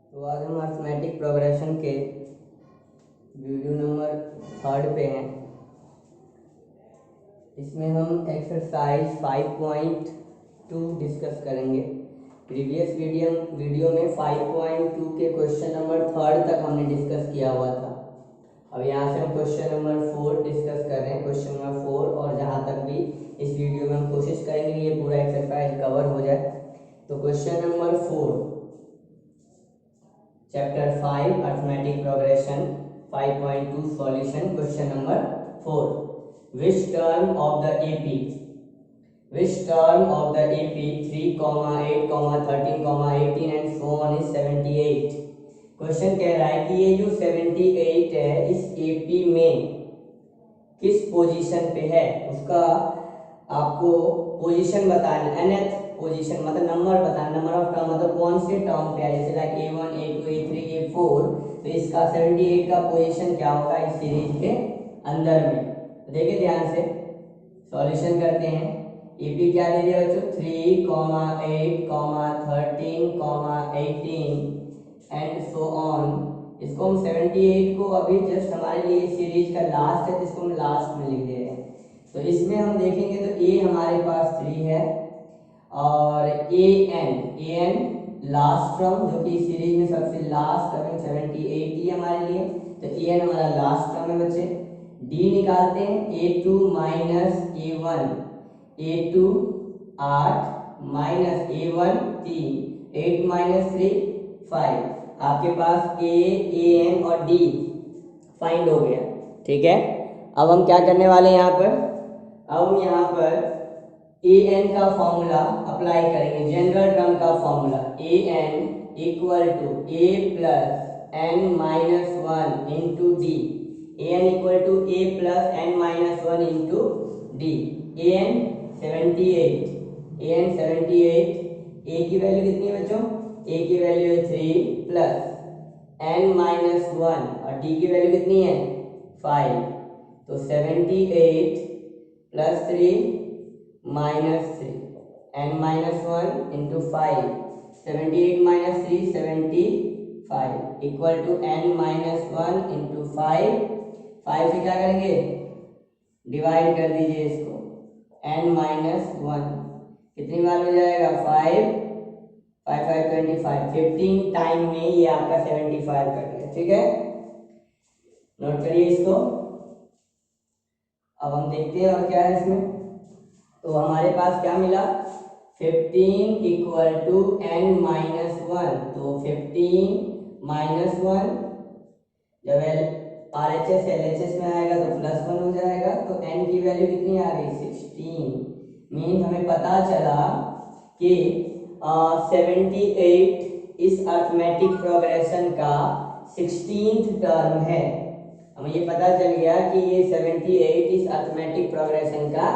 तो आज हम अर्थमेटिक प्रोग्रेशन के वीडियो नंबर 3 पे हैं। इसमें हम एक्सरसाइज 5.2 डिस्कस करेंगे। प्रीवियस वीडियो में 5.2 के क्वेश्चन नंबर 3 तक हमने डिस्कस किया हुआ था। अब यहाँ से हम क्वेश्चन नंबर 4 डिस्कस कर रहे हैं, क्वेश्चन नंबर 4। और जहाँ तक भी इस वीडियो में हम कोशिश करेंगे कि ये पूरा एक्सरसाइज कवर हो जाए। तो question number 4, chapter 5 arithmetic progression 5.2 solution. Question number 4, which term of the AP 3, 8, 13, 18 and so on is 78। Question कह रहा है कि ये जो 78 है इस AP में किस पोजीशन पे है, उसका आपको पोजीशन बताना, nth पोजीशन मतलब नंबर बताना, नंबर ऑफ टर्म मतलब कौन से टर्म पे है, जैसे like A1, A2, A3, A4। तो इसका 78 का पोजीशन क्या होगा इस सीरीज के अंदर में। तो देखिए ध्यान से सॉल्यूशन करते हैं। AP क्या दे दिया बच्चों, 3, 8, 13, 18 एंड सो ऑन। इसको हम 78 को अभी जस्ट हमारे लिए सीरीज का लास्ट है, जिसको हम लास्ट में लिख दे रहे हैं। तो इसमें हम देखेंगे तो A हमारे पास 3 है और an लास्ट टर्म जो कि सीरीज में सबसे लास्ट टर्म 78 ही हमारे लिए। तो an हमारा लास्ट टर्म है बच्चे। D निकालते हैं, A2 minus A1, A2 8 minus A1 3, 8 minus 3 5। आपके पास A, an और D फाइंड हो गया, ठीक है। अब हम क्या करने वाले हैं यहाँ पर, अब हम यहाँ पर an का फॉर्मूला अप्लाई करेंगे, जनरल टर्म का formula. an equal to a plus n minus 1 into D. an equal to a plus n minus 1 into D. an 78, a की वैल्यू कितनी है बच्चों, a की वैल्यू है 3 प्लस n माइनस 1 और d की वैल्यू कितनी है 5। तो 78 plus 3 minus 3, n minus 1 into 5, 78 minus 3 75 equal to n minus 1 into 5 से क्या करेंगे, डिवाइड कर दीजिए इसको, n माइनस 1 कितनी बार हो जाएगा 5, 5 25, 15 टाइम में ये आपका 75 कट गया, ठीक है। नोट करिए इसको। अब हम देखते हैं और क्या है इसमें। तो हमारे पास क्या मिला, 15 इक्वल टू n माइनस 1। तो 15 माइनस 1 जब RHS LHS में आएगा तो प्लस 1 हो जाएगा। तो n की वैल्यू कितनी आ गई 16। मीन हमें पता चला कि 78 इस अर्थमेटिक प्रोग्रेशन का 16th टर्म है। हमें ये पता चल गया कि ये 78 इस अर्थमेटिक प्रोग्रेशन का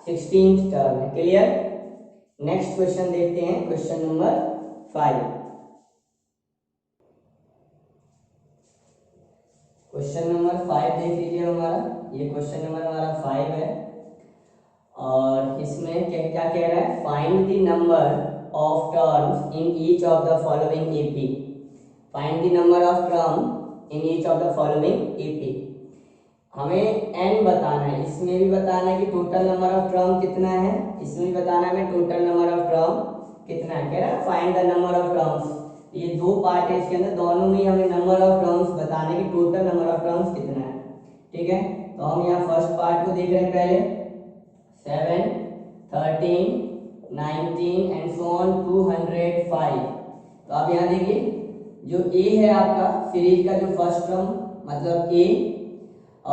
16th टर्म है। क्लियर। नेक्स्ट क्वेश्चन देखते हैं, क्वेश्चन नंबर 5। क्वेश्चन नंबर 5 देख लीजिए हमारा, ये क्वेश्चन नंबर हमारा 5 है और इसमें क्या क्या कह रहा है, find the number of terms in each of the following AP। Find the number of term in each of the following AP। हमें n बताना है, इसमें भी बताना है कि टोटल नंबर ऑफ टर्म कितना है, इसमें भी बताना है हमें टोटल नंबर ऑफ टर्म कितना है। कह रहा है find the number of terms. ये दो पार्ट है इसके अंदर, दोनों में हमें नंबर ऑफ टर्म्स बताने की टोटल नंबर ऑफ टर्म्स कितना है, ठीक है। तो हम यहाँ फर्स्ट पार्ट को देख रहे हैं पहले, 7, 13, 19 एंड सो ऑन 205। तो आप यहाँ देखिए जो A है आपका सीरीज का जो फर्स्ट टर्म मतलब A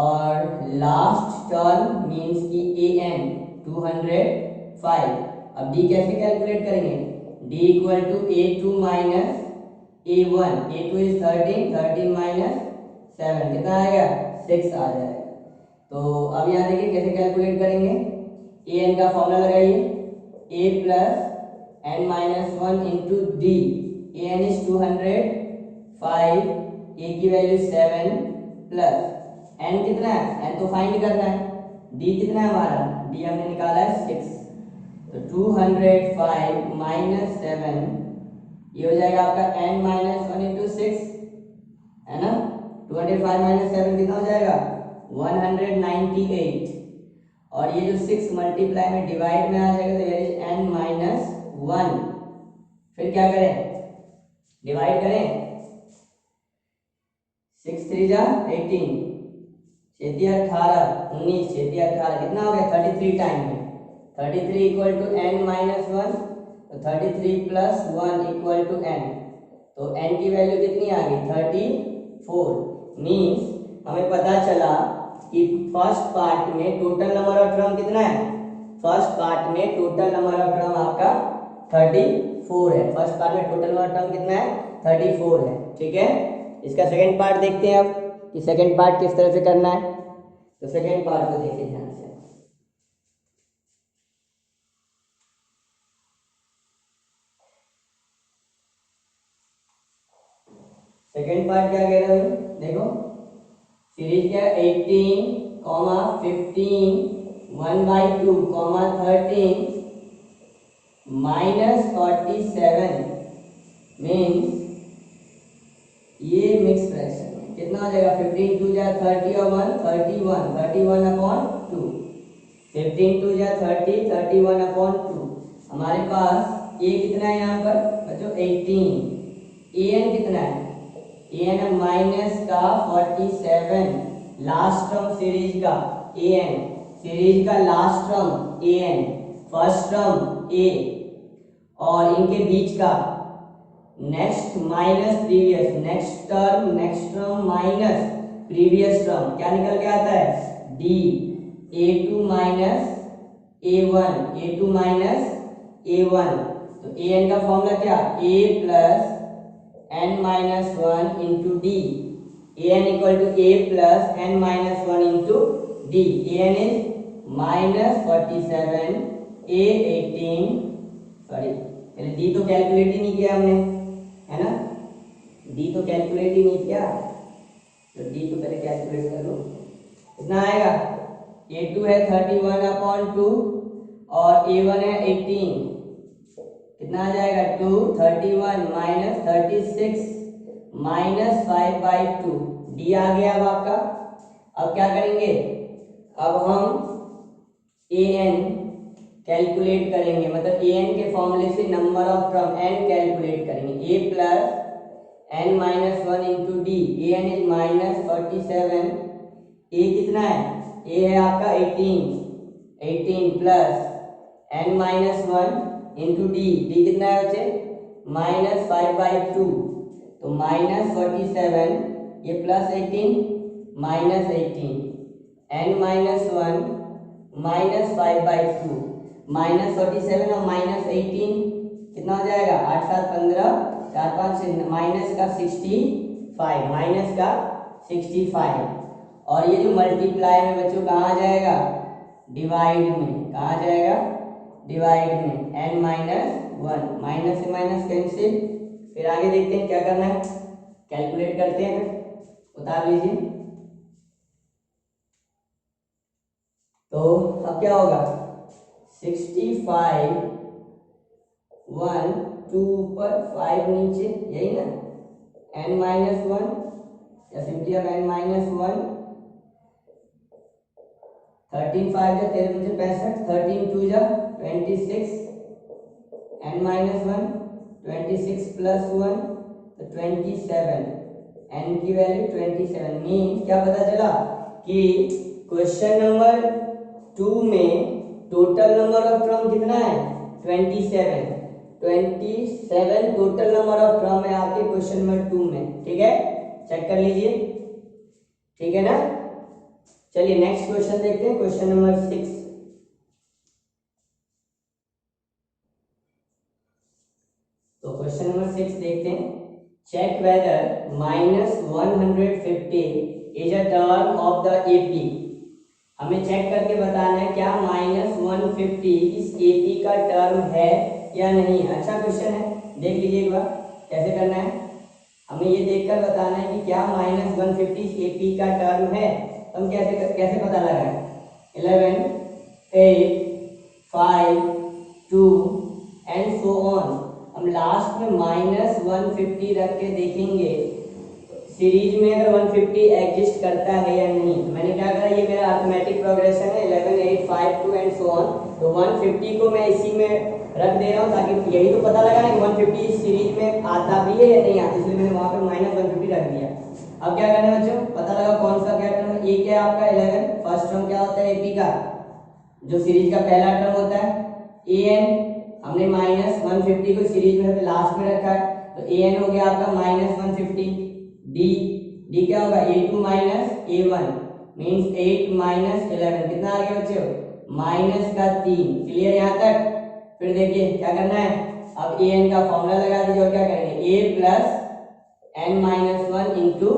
और लास्ट टर्म मींस की an 205। अब D कैसे कैलकुलेट करेंगे, D equal to A2 minus A1, A2 is 13, 13 minus 7 कितना आएगा 6 आ जाएगा। तो अब यहाँ देखिए कैसे कैलकुलेट करेंगे, an का फॉर्मूला लगाइए, a plus n minus 1 into D. an is 205, a की वैल्यू 7 प्लस n कितना है, n तो फाइंड करना है, d कितना है हमारा, d हमने निकाला है 6। तो 205 माइनस 7 ये हो जाएगा आपका n minus one into six, है ना। 205 माइनस 7 कितना हो जाएगा 198, और ये जो 6 मल्टीप्लाई में डिवाइड में आ जाएगा तो ये n माइनस वन। फिर क्या करें, डिवाइड करें, 6 3 जा 18, 18 19, 18 कितना हो गया 33 टाइम में। 33 equal to n minus one, तो 33 plus one equal to n, तो n की वैल्यू कितनी आ गई 34। मीन्स हमें पता चला कि फर्स्ट पार्ट में टोटल नंबर ऑफ टर्म कितना है, फर्स्ट पार्ट में टोटल नंबर ऑफ टर्म आपका 34 है। फर्स्ट पार्ट में टोटल नंबर ऑफ टर्म कितना है 34 है, ठीक है। इसका सेकंड पार्ट देखते हैं अब कि सेकंड पार्ट किस तरह से करना है। तो सेकंड पार्ट को देखिए ध्यान से। सेकंड पार्ट क्या कह रहा है, देखो सीरीज क्या 18, 15, 1/2, 13 माइनस 47 मीन्स ये मिक्स फ्रैक्शन है, कितना हो जाएगा 15 2 जा 30 और 1 31, 31/2, 15 2 जा 30, 31/2। हमारे पास ए कितना है यहाँ पर बच्चों 18, ए एन कितना है, ए एन माइनस का 47, लास्ट टर्म सीरीज का ए एन, सीरीज का last term A N, first term ए, और इनके बीच का next minus previous, next term minus previous term, क्या निकल के आता है D, a2 minus a1, a2 minus a1। तो ए एन का फॉर्मूला क्या a plus n minus one into D, A N equal to a plus n minus one into D. A N is minus 47, a 18, sorry पहले D तो calculate ही नहीं किया हमने, है ना, डी तो कैलकुलेट ही नहीं किया, तो डी तो पहले कैलकुलेट कर लो। कितना आएगा a2 है 31/2 और a1 है 18, कितना आ जाएगा 2 31 माइनस 36 माइनस 5/2, डी आ गया अब आपका। अब क्या करेंगे, अब हम ए एन कैलकुलेट करेंगे, मतलब ए एन के फॉर्मूले से number of term N calculate करेंगे, A plus N minus one into D, A N is minus 47, A कितना है, ए है आपका 18 plus N minus one into D, D कितना है बच्चे माइनस 5/2, तो माइनस 47, ये plus 18 minus 18, N minus one minus 5/2, minus 47 और माइनस 18 कितना हो जाएगा 8 7 15, 4 5 से माइनस का 65, माइनस का 65, और ये जो मल्टीप्लाई में बच्चों कहाँ आ जाएगा डिवाइड में, कहाँ आ जाएगा डिवाइड में, n माइनस वन, माइनस से माइनस कैंसिल। फिर आगे देखते हैं क्या करना है, कैलकुलेट करते हैं, फिर उतार लीजिए। तो अब क्या होगा 65 1 2 ऊपर 5 नीचे, यही ना, n माइनस वन या सिंपली अब n माइनस वन, 13 5 जा 13 मुझे 65, 13 2 जा 26, n minus one 26 plus one तो 27, n की वैल्यू 27। मीन क्या पता चला कि क्वेश्चन नंबर 2 में टोटल नंबर ऑफ टर्म कितना है 27, 27 टोटल नंबर ऑफ टर्म है आपके क्वेश्चन नंबर 2 में, ठीक है, चेक कर लीजिए, ठीक है ना। चलिए नेक्स्ट क्वेश्चन देखते हैं, क्वेश्चन नंबर 6। तो क्वेश्चन नंबर 6 देखते हैं, check whether minus 150 is a term of the AP. हमें चेक करके बताना है क्या माइनस 150 इस एपी का टर्म है या नहीं। अच्छा क्वेश्चन है, देख लीजिए एक बार कैसे करना है। हमें ये देखकर बताना है कि क्या माइनस 150 एपी का टर्म है, तो हम कैसे पता लगाएं। 11 8 5 2 एंड सो ऑन। हम लास्ट में -150 रख के देखेंगे सीरीज में अगर 150 एग्जिस्ट करता है या नहीं। तो मैंने क्या करा, ये मेरा अरिथमेटिक प्रोग्रेशन है 11 8 5 2 एंड सो ऑन। तो 150 को मैं इसी में रख दे रहा हूँ ताकि यही तो पता लगाना कि 150 इस सीरीज में आता भी है या नहीं आता, इसलिए मैंने वहां पे -150 रख दिया। अब क्या करना है बच्चों, पता लगा कौन सा क्या टर्म है। ए क्या है आपका 11, फर्स्ट टर्म क्या होता है एपी का, जो सीरीज का पहला टर्म होता है ए एन। हमने -150 को सीरीज में लास्ट में रखा है, तो ए एन हो गया आपका -150। डी क्या होगा a2 - a1 मींस 8 - 11 कितना आ गया बच्चों -3। क्लियर यहाँ तक। फिर देखिए क्या करना है, अब an का फॉर्मूला लगा दीजिए और क्या करेंगे a + n-1 इंटू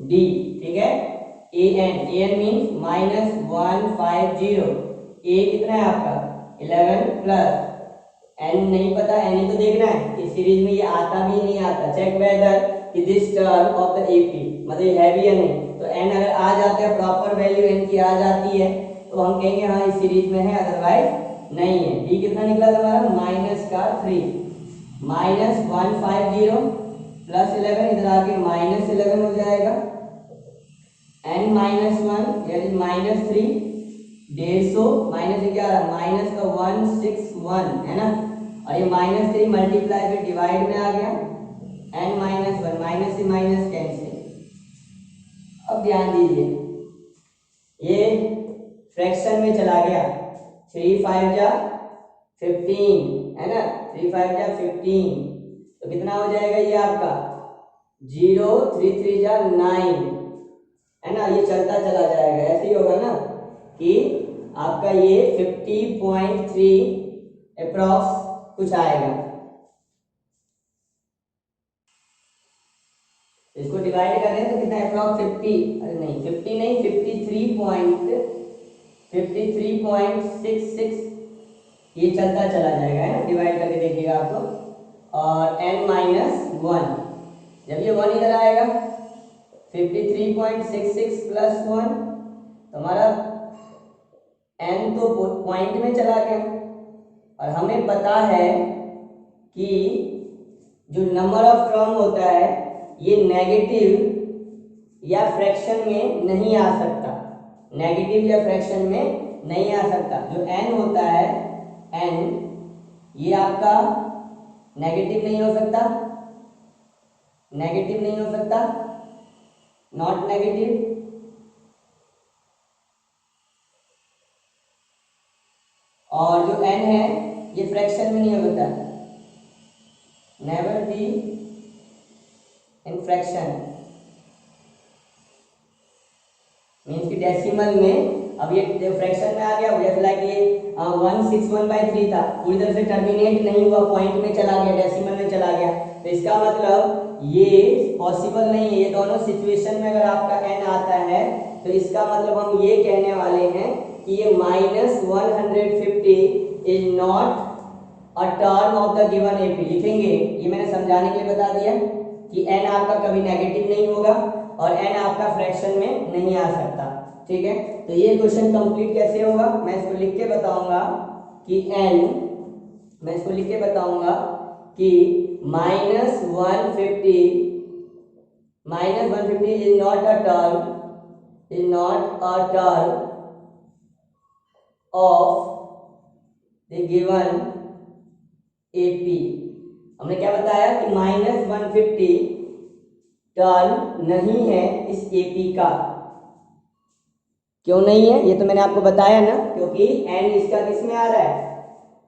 डी। ठीक है, an मींस -150। a कितना है आपका 11 प्लस n नहीं पता, n ही तो देखना है कि सीरीज में ये आता भी नहीं आता। चेक वेदर कि this term of the AP मतलब है भी या नहीं। तो n अगर आ जाता है, प्रॉपर वैल्यू n की आ जाती है, तो हम कहेंगे हाँ इस सीरीज में है, अदरवाइज नहीं है। d कितना निकला था हमारा -3 -150 प्लस 11 इधर आके -11 हो जाएगा, n-1 यानी -3 150 -11 -161 है ना, और ये -3 मल्टीप्लाई फिर डिवाइड में आ गया n-1 माइनस से माइनस कैंसिल। अब ध्यान दीजिए ये फ्रैक्शन में चला गया, 3 5 जा 15 है ना, 3 5 जा 15, तो कितना हो जाएगा ये आपका 0 3 3 जा 9 है ना। ये चलता चला जाएगा, ऐसे ही होगा ना कि आपका ये 50.3 अप्रॉक्स कुछ आएगा। इसको डिवाइड करें तो कितना अप्रॉक्स 50, अरे नहीं 50 नहीं 53.66 ये चलता चला जाएगा है ना, डिवाइड करके देखिएगा आपको। और n-1 जब ये 1 इधर आएगा 53.66 प्लस 1 तो हमारा n तो पॉइंट में चला गया, और हमें पता है कि जो नंबर ऑफ टर्म होता है ये नेगेटिव या फ्रैक्शन में नहीं आ सकता, नेगेटिव या फ्रैक्शन में नहीं आ सकता। जो n होता है n ये आपका नेगेटिव नहीं हो सकता, नेगेटिव नहीं हो सकता, नॉट नेगेटिव, और जो n है ये फ्रैक्शन में नहीं हो सकता, never be in fraction means कि डेसिमल में। अब ये फ्रैक्शन में आ गया, जैसे लाइक ये 161/3 था, पूरी तरह से टर्मिनेट नहीं हुआ, पॉइंट में चला गया, डेसिमल में चला गया, तो इसका मतलब ये पॉसिबल नहीं है। ये दोनों सिचुएशन में अगर आपका n आता है तो इसका मतलब हम ये कहने वाले हैं कि ये -150 is not a term of the given AP. लिखेंगे, ये मैंने समझाने के लिए बता दिया कि n आपका कभी नेगेटिव नहीं होगा और n आपका फ्रैक्शन में नहीं आ सकता। ठीक है, तो ये क्वेश्चन कंप्लीट कैसे होगा, मैं इसको लिख के बताऊंगा कि n, मैं इसको लिख के बताऊंगा कि -150 is not a term, is not a term of the given AP. हमने क्या बताया कि -150 टर्म नहीं है इस एपी का। क्यों नहीं है, ये तो मैंने आपको बताया ना, क्योंकि n इसका किस में आ रहा है,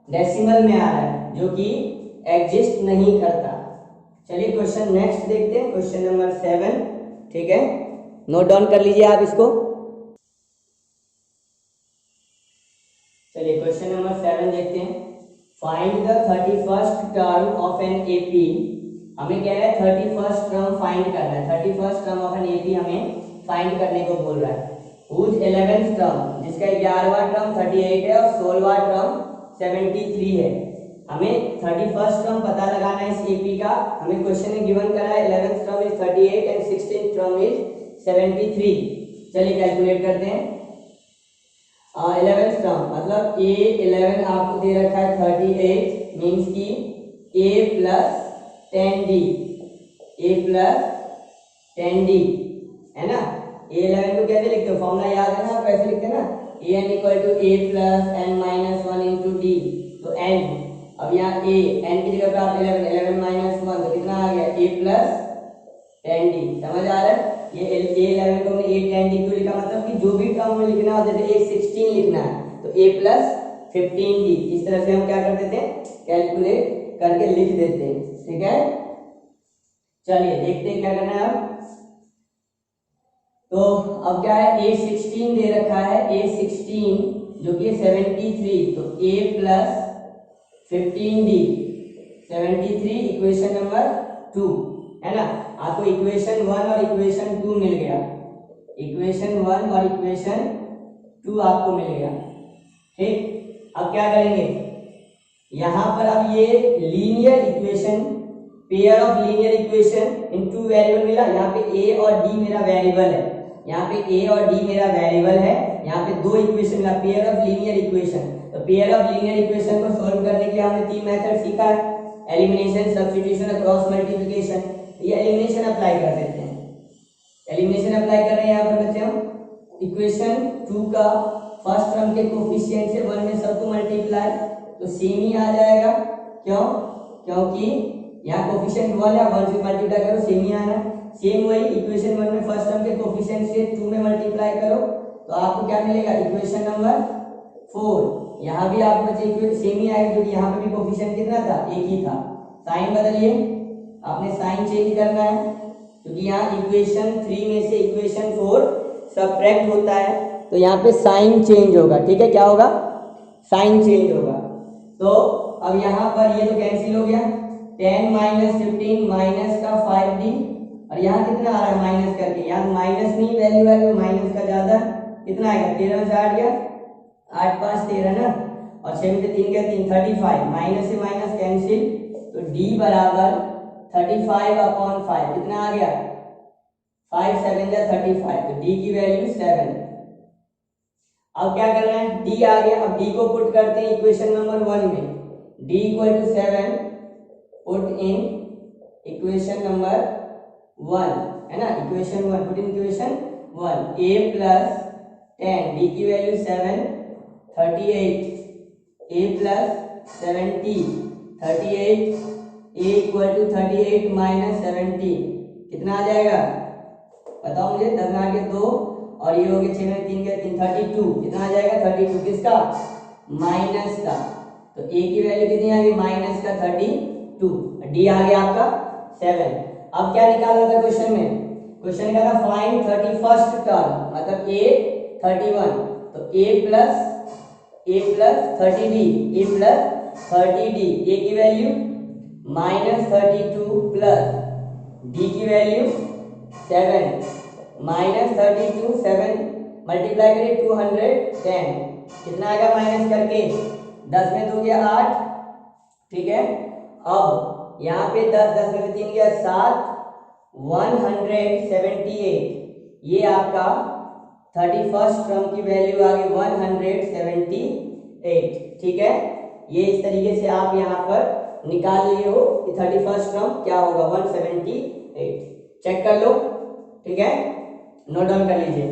डेसिमल में आ रहा है, जो कि एग्जिस्ट नहीं करता। चलिए क्वेश्चन नेक्स्ट देखते हैं, क्वेश्चन नंबर 7। ठीक है, नोट डाउन कर लीजिए आप इसको। चलिए क्वेश्चन नंबर 7 देखते हैं। Find the 31st term of an AP. हमें कह रहा है 31st टर्म फाइंड करना है, 31st term of an AP हमें फाइंड करने को बोल रहा है। हुज 11th टर्म, जिसका 11वां टर्म 38 है और 16वां टर्म 73 है। हमें 31st टर्म पता लगाना है इस एपी का। हमें क्वेश्चन में गिवन करा है 11th term is 38 and 16th term is 73। चलिए कैलकुलेट करते हैं। 11th टर्म मतलब A11 आपको दे रखा है 38 मीन्स की a plus 10d, a plus 10d, है ना। a11 को कैसे लिखते हो, फॉर्मूला याद है ना, कैसे लिखते हैं ना, an equal to a plus n minus 1 into D. तो n, अब यहाँ a, n की जगह पे आप 11 माइनस 1, तो कितना आ गया a प्लस 10d। समझ आ रहा है, ये a11 को हमने a 10d क्यों लिखा, मतलब कि जो भी टर्म में लिखना हो, जैसे a16 लिखना है तो a प्लस 15d, इस तरह से हम क्या कर देते हैं, कैलकुलेट करके लिख देते हैं। ठीक है, चलिए देखते हैं क्या करना है अब। तो अब क्या है, a16 दे रखा है, a16 जो कि 73, तो a plus 15d, 73 equation number 2, है ना। आपको इक्वेशन 1 और इक्वेशन 2 मिल गया, इक्वेशन 1 और इक्वेशन 2 आपको मिल गया। ठीक, अब क्या करेंगे, यहां पर अब ये linear equation, pair of linear equation in two variable मिला, यहाँ पे a और d मेरा वेरिएबल है, यहाँ पे a और d मेरा वेरिएबल है, यहाँ पे दो इक्वेशन मिला, पेयर ऑफ लीनियर इक्वेशन। तो पेयर ऑफ लीनियर इक्वेशन को सॉल्व करने के लिए हमने तीन मेथड सीखा है, एलिमिनेशन, सब्स्टिट्यूशन और क्रॉस मल्टीप्लिकेशन। ये एलिमिनेशन अप्लाई कर देते हैं, एलिमिनेशन अप्लाई कर रहे हैं यहाँ पर बच्चे हम। इक्वेशन 2 का फर्स्ट टर्म के कोफिशिएंट से 1 में सबको मल्टीप्लाई, तो सेम ही आ जाएगा। क्यों, क्योंकि यहाँ कोफिशिएंट 1 है, 1 से मल्टीप्लाई करो सेम ही आना। सेम वही इक्वेशन 1 में फर्स्ट टर्म के कोफिशिएंट से 2 में मल्टीप्लाई करो तो आपको क्या मिलेगा, इक्वेशन नंबर 4। यहाँ भी आपको बच्चे सेम ही आएगा, क्योंकि यहाँ पे भी कोफिशिएंट कितना था, एक ही था। साइन बदलिए, आपने साइन चेंज करना है, क्योंकि यहाँ इक्वेशन 3 में से इक्वेशन 4 सब्ट्रैक्ट होता है, तो यहाँ पे साइन चेंज होगा। ठीक है, क्या होगा, साइन चेंज होगा। तो अब यहाँ पर ये तो कैंसिल हो गया, 10 माइनस 15 माइनस का 5d, और यहाँ कितना आ रहा है माइनस करके, यहाँ माइनस नहीं वैल्यू है, माइनस का ज्यादा, कितना आएगा, 13 से 8 गया, 8 5 13 ना, और 6 में से 3 गया 3, 35, माइनस से माइनस कैंसिल, तो d बराबर 35/5, कितना आ गया, 5 7 या 35, तो d की वैल्यू 7। अब क्या करना है, d आ गया, अब d को पुट करते हैं इक्वेशन नंबर 1 में, d equal to 7 put in equation number 1, है ना, equation 1 put in equation 1, a plus 10, d की value 7, 38, a plus 70, 38, a equal to 38 minus 70, कितना आ जाएगा, बताओ मुझे, 10 में आ गया 2, और ये हो गया 6 में 3 गया 3, 32, कितना आ जाएगा, 32 किसका, माइनस का, तो a की वैल्यू कितनी आ गई, माइनस का 32, d आ गया आपका 7। अब क्या निकालना था क्वेश्चन में, क्वेश्चन का था फाइंड 31st टर्म, मतलब a 31, तो a plus 30d, a plus 30d, a की वैल्यू माइनस 32 प्लस d की वैल्यू 7, माइनस 32 7 मल्टीप्लाई करिए 210, कितना आएगा माइनस करके, 10 में 2 गया 8, ठीक है। अब यहाँ पे 10 में 3 गया 7, 178, ये आपका 31st टर्म की वैल्यू आ गई 178, ठीक है। ये इस तरीके से आप यहाँ पर निकाल लिए हो कि 31st टर्म क्या होगा, 178। चेक कर लो, ठीक है, नोट डाउन कर लीजिए।